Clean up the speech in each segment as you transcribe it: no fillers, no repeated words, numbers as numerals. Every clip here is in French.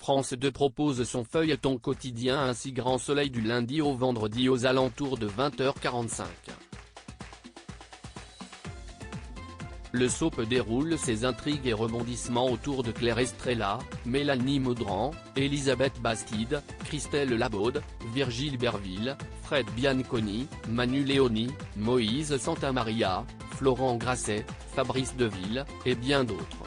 France 2 propose son feuilleton quotidien Ainsi Grand Soleil du lundi au vendredi aux alentours de 20h45. Le soap déroule ses intrigues et rebondissements autour de Claire Estrella, Mélanie Maudran, Elisabeth Bastide, Christelle Labaude, Virgile Berville, Fred Bianconi, Manu Léoni, Moïse Santamaria, Florent Grasset, Fabrice Deville, et bien d'autres.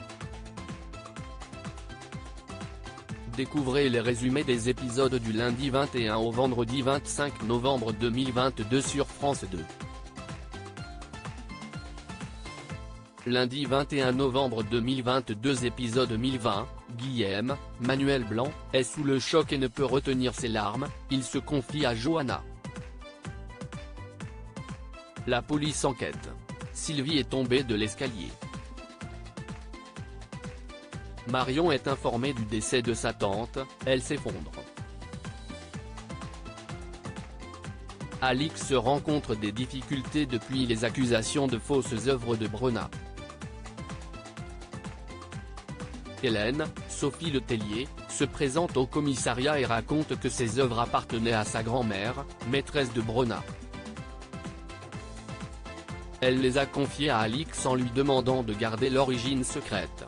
Découvrez les résumés des épisodes du lundi 21 au vendredi 25 novembre 2022 sur France 2. Lundi 21 novembre 2022 épisode 1020, Guillaume, Manuel Blanc, est sous le choc et ne peut retenir ses larmes, il se confie à Johanna. La police enquête. Sylvie est tombée de l'escalier. Marion est informée du décès de sa tante, elle s'effondre. Alix rencontre des difficultés depuis les accusations de fausses œuvres de Brenna. Hélène, Sophie Letellier, se présente au commissariat et raconte que ses œuvres appartenaient à sa grand-mère, maîtresse de Brenna. Elle les a confiées à Alix en lui demandant de garder l'origine secrète.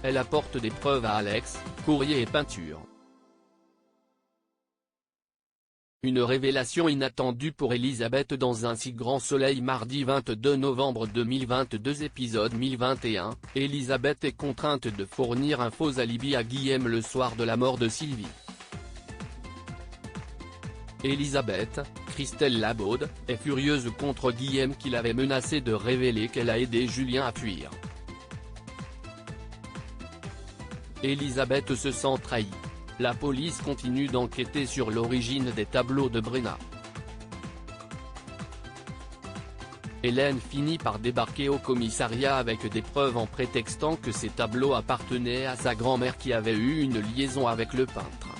Elle apporte des preuves à Alex, courrier et peinture. Une révélation inattendue pour Elisabeth dans Ainsi Grand Soleil mardi 22 novembre 2022 épisode 1021, Elisabeth est contrainte de fournir un faux alibi à Guillaume le soir de la mort de Sylvie. Elisabeth, Christelle Labaude, est furieuse contre Guillaume qui l'avait menacée de révéler qu'elle a aidé Julien à fuir. Elisabeth se sent trahie. La police continue d'enquêter sur l'origine des tableaux de Brenna. Hélène finit par débarquer au commissariat avec des preuves en prétextant que ces tableaux appartenaient à sa grand-mère qui avait eu une liaison avec le peintre.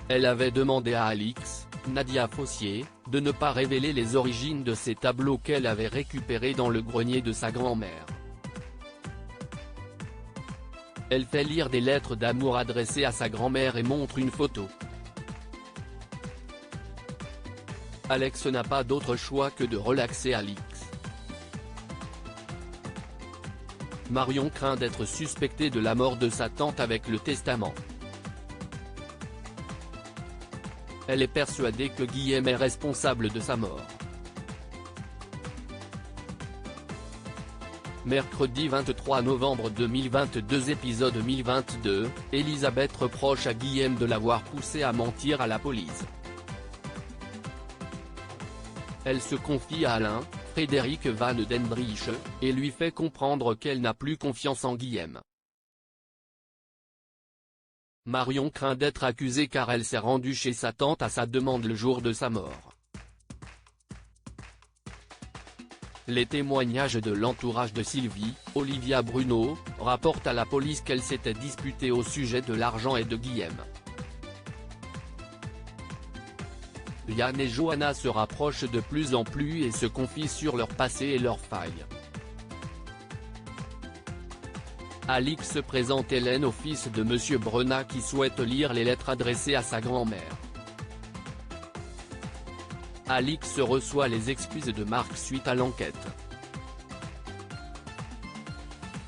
Elle avait demandé à Alix, Nadia Fossier, de ne pas révéler les origines de ces tableaux qu'elle avait récupérés dans le grenier de sa grand-mère. Elle fait lire des lettres d'amour adressées à sa grand-mère et montre une photo. Alex n'a pas d'autre choix que de relaxer Alix. Marion craint d'être suspectée de la mort de sa tante avec le testament. Elle est persuadée que Guillaume est responsable de sa mort. Mercredi 23 novembre 2022 épisode 1022, Elisabeth reproche à Guillaume de l'avoir poussé à mentir à la police. Elle se confie à Alain, Frédéric Van Dendrich, et lui fait comprendre qu'elle n'a plus confiance en Guillaume. Marion craint d'être accusée car elle s'est rendue chez sa tante à sa demande le jour de sa mort. Les témoignages de l'entourage de Sylvie, Olivia Bruno, rapportent à la police qu'elle s'était disputée au sujet de l'argent et de Guillaume. Yann et Johanna se rapprochent de plus en plus et se confient sur leur passé et leurs failles. Alix présente Hélène au fils de Monsieur Brenna qui souhaite lire les lettres adressées à sa grand-mère. Alix reçoit les excuses de Marc suite à l'enquête.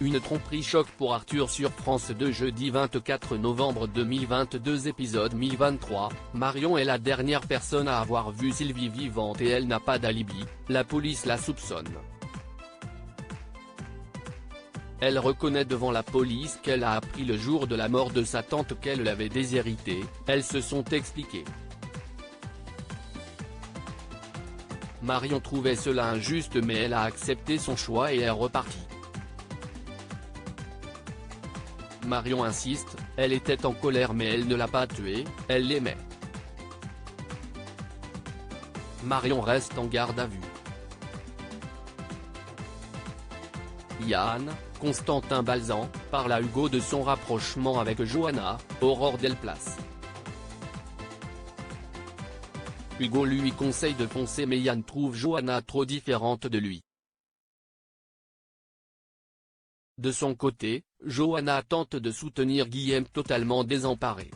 Une tromperie choc pour Arthur sur France 2 jeudi 24 novembre 2022 épisode 1023, Marion est la dernière personne à avoir vu Sylvie vivante et elle n'a pas d'alibi, la police la soupçonne. Elle reconnaît devant la police qu'elle a appris le jour de la mort de sa tante qu'elle l'avait déshéritée, elles se sont expliquées. Marion trouvait cela injuste mais elle a accepté son choix et est repartie. Marion insiste, elle était en colère mais elle ne l'a pas tué, elle l'aimait. Marion reste en garde à vue. Yann, Constantin Balzan, parle à Hugo de son rapprochement avec Johanna, Aurore Delplace. Hugo lui conseille de foncer mais Yann trouve Johanna trop différente de lui. De son côté, Johanna tente de soutenir Guillaume totalement désemparé.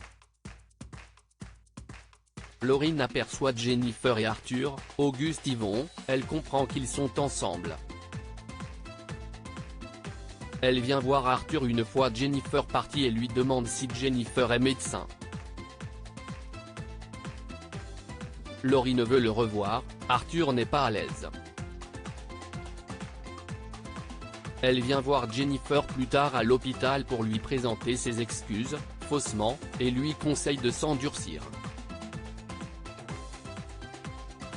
Lauryn aperçoit Jennifer et Arthur, Auguste y vont, elle comprend qu'ils sont ensemble. Elle vient voir Arthur une fois Jennifer partie et lui demande si Jennifer est médecin. Lauryn veut le revoir, Arthur n'est pas à l'aise. Elle vient voir Jennifer plus tard à l'hôpital pour lui présenter ses excuses, faussement, et lui conseille de s'endurcir.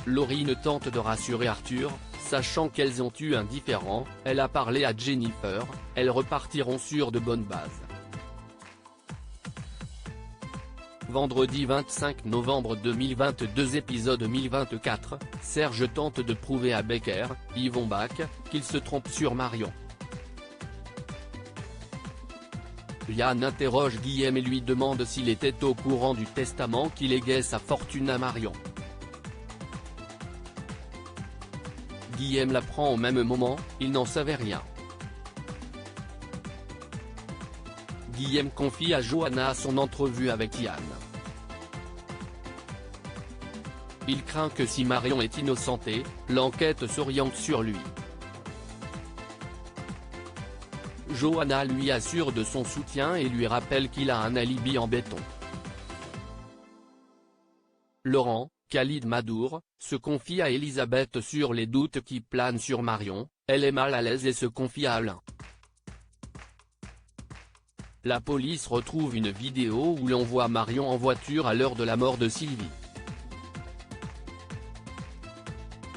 Lauryn tente de rassurer Arthur, sachant qu'elles ont eu un différend, elle a parlé à Jennifer, elles repartiront sur de bonnes bases. Vendredi 25 novembre 2022 épisode 1024, Serge tente de prouver à Becker, Yvon Bach, qu'il se trompe sur Marion. Yann interroge Guillaume et lui demande s'il était au courant du testament qui léguait sa fortune à Marion. Guillaume l'apprend au même moment, il n'en savait rien. Guillaume confie à Johanna son entrevue avec Yann. Il craint que si Marion est innocentée, l'enquête s'oriente sur lui. Johanna lui assure de son soutien et lui rappelle qu'il a un alibi en béton. Laurent, Khalid Madour, se confie à Elisabeth sur les doutes qui planent sur Marion, elle est mal à l'aise et se confie à Alain. La police retrouve une vidéo où l'on voit Marion en voiture à l'heure de la mort de Sylvie.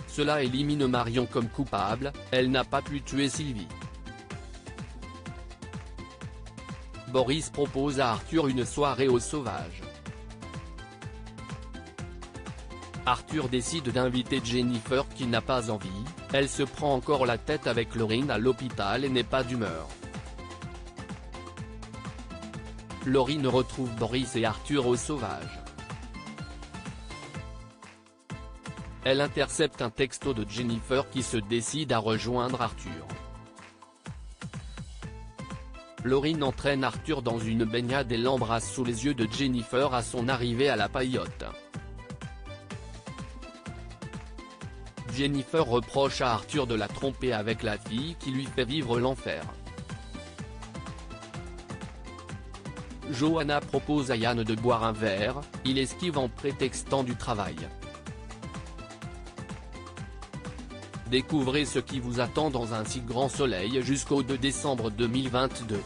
Cela élimine Marion comme coupable, elle n'a pas pu tuer Sylvie. Boris propose à Arthur une soirée au sauvage. Arthur décide d'inviter Jennifer qui n'a pas envie, elle se prend encore la tête avec Lauryn à l'hôpital et n'est pas d'humeur. Lauryn retrouve Boris et Arthur au sauvage. Elle intercepte un texto de Jennifer qui se décide à rejoindre Arthur. Lauryn entraîne Arthur dans une baignade et l'embrasse sous les yeux de Jennifer à son arrivée à la paillote. Jennifer reproche à Arthur de la tromper avec la fille qui lui fait vivre l'enfer. Johanna propose à Yann de boire un verre, il esquive en prétextant du travail. Découvrez ce qui vous attend dans un si grand soleil jusqu'au 2 décembre 2022.